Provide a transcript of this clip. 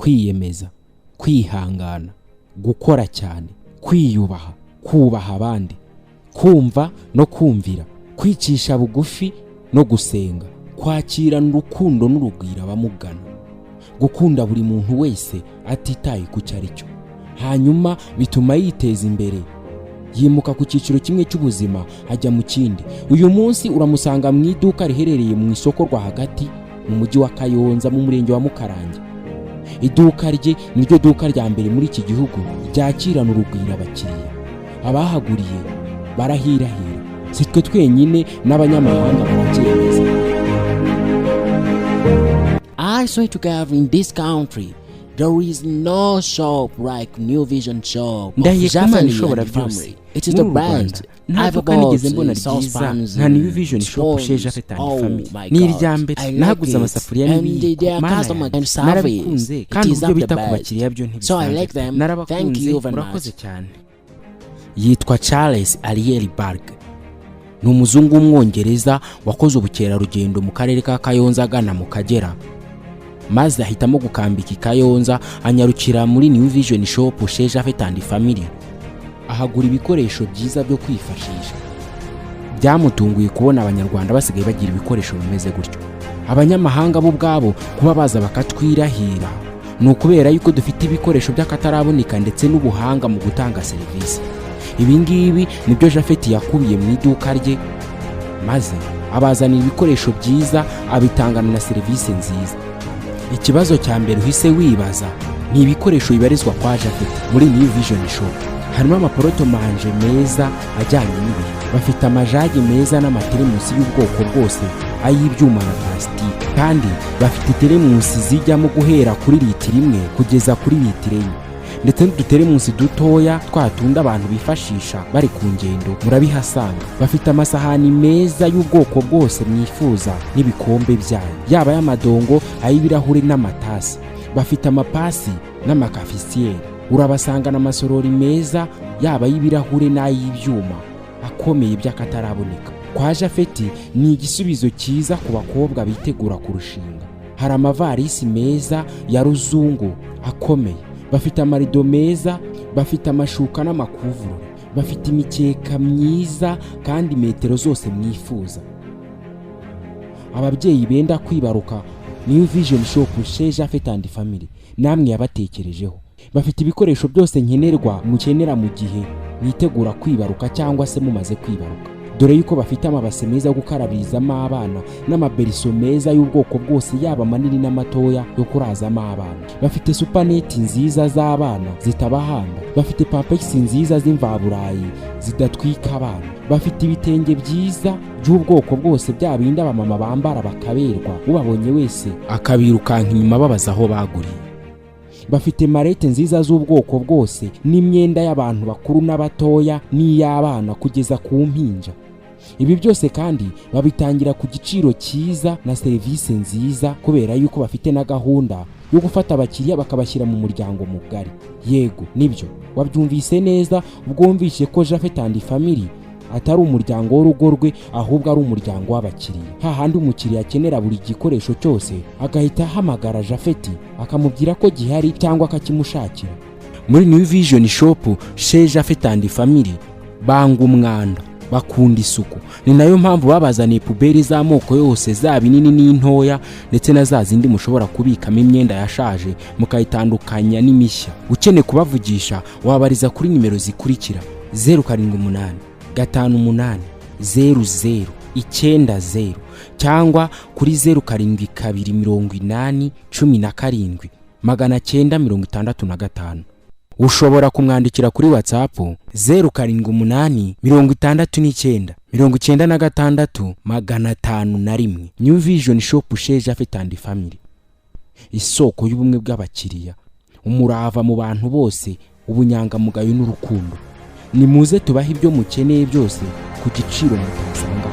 kwiyemeza, kwihangana, gukora cyane, kwiyubaha, kubaha abandi, kumva no kumvira, kwicisha bugufi no gusenga, kwakirana urukundo n'urugwiro abamugana, gukunda buri muntu wese atitaye ku cyo ari cyo. Hanyuma bituma yiteza imbere, yimuka ku cyiciro kimwe cy'ubuzima ajya mu kindi. Uyu munsi uramusanga mu iduka riherereye mu isoko rwagati mu mujyi wa Kayonza mu murenge wa Mukarange. Iduka rye niryo duka rya mbere muri iki gihugu ryakirana urugwiro abakiriya. Abahaguriye barahirahira, si twe twenyine n'abanyamahanga barabyemeza. I swear to God, in this country there is no shop like New Vision shop. Ndahiye kumana ishobora byose. It is the best. Ntabwo kandi nigeze mbona ryiza nka New Vision shop chez Japhet and Family. Ni irya mbere nahaguze amasafuriya n'ibiyiko, narabikunze kandi uburyo bita ku bakiriya byo ntibisanzwe. Narabakunze, murakoze cyane. Yitwa Charles Ariel Berg. Ni umuzungu w'umwongereza wakoze ubukerarugendo mu karere ka Kayonza agana mu Kagera, maze ahitamo gukambika i Kayonza anyarukira muri New Vision shop chez Japhet and Family. Ahagura ibikoresho byiza byo kwifashisha. Byamutunguye kubona abanyarwanda basigaye bagira ibikoresho bimeze gutyo. Abanyamahanga bo ubwabo kuba baza bakatwirahira ni ukubera yuko dufite ibikoresho by'akataraboneka ndetse n'ubuhanga mu gutanga serivisi. Ibi ngibi nibyo Japhet yakubiye mu iduka rye, maze abazanira ibikoresho byiza, abitangana na serivisi nziza. Ikibazo cya mbere uhise wibaza ni ibikoresho bibarizwa kwa Japhet muri New Vision shop. Harimo amaporotomanje meza ajyanye n'ibihe, bafite amajage meza n'amateremusi y'ubwoko bwose, ay'ibyuma na plastique, kandi bafite teremusi zijyamo guhera kuri litiro 1 kugeza kuri litiro 4, ndetse n'uduteremusi dutoya twatunda abantu bifashisha bari ku ngendo murabihasanga. Bafite amasahani meza y'ubwoko bwose mwifuza n'ibikombe byayo, yaba y'amadongo, ay'ibirahure n'amatasi. Bafite amapasi n'amakafisiyeri. Urabasanga n'amasorori meza yaba y'ibirahure n'ay'ibyuma akomeye by'akataraboneka. Kwa Japhet ni igisubizo cyiza ku bakobwa bitegura kurushinga. Hari amavarisi meza ya ruzungu akomeye, bafite amarido meza, bafite amashuka n'amakuvurori, bafite imikeka myiza kandi metero zose mwifuza. Ababyeyi benda kwibaruka, New Vision shop chez Japhet and Family namwe yabatekerejeho. Bafite ibikoresho byose nkenerwa mukenera mu gihe mwitegura kwibaruka cyangwa se mumaze kwibaruka. Dore yuko bafite amabase meza yo gukarabirizamo abana n'amaberiso meza y'ubwoko bwose yaba manini n'amatoya yo kurazamo abana. Bafite supaneti nziza z'abana zitabahanda. Bafite pampers nziza z'imvaburayi zidatwika abana. Bafite ibitenge byiza by'ubwoko bwose bya bindi abamama bambara bakaberwa, ubabonye wese akabirukanka inyuma babaza aho baguriye. Bafite marete nziza z'ubwoko bwose n'imyenda y'abantu bakuru n'abatoya n'iy'abana kugeza ku mpinja. Ibi byose kandi babitangira ku giciro cyiza na serivisi nziza, kubera yuko bafite na gahunda yo gufata abakiriya bakabashyira mu muryango mugari. Yego nibyo wabyumvise neza, ubwumvishe ko Japhet and Family atari umuryango w'urugo rwe, ahubwo ari umuryango w'abakiriya. Hahandi umukiriya akenera buri gikoresho cyose agahita ahamagara Japhet akamubwira ko gihari cyangwa akakimushakira. Muri New Vision shop chez Japhet and Family banga umwanda, bakunda isuku. Ni nayo mpamvu babazaniye puberi z'amoko yose, zaba inini n'intoya, ndetse na za zindi mushobora kubikamo imyenda yashaje mukayitandukanya n'imishya. Ukeneye kubavugisha wabariza kuri nimero zikurikira: 078 58 00 90 cyangwa kuri 0728 17 965. Ushobora kumwandikira kuri WhatsApp 0788 69 96 501. New Vision shop chez Japhet and Family, isoko y'ubumwe bw'abakiriya, umurava mu bantu bose, ubunyangamugayo n'urukundo. Nimuze tubahe ibyo mukeneye byose ku giciro mutasanga.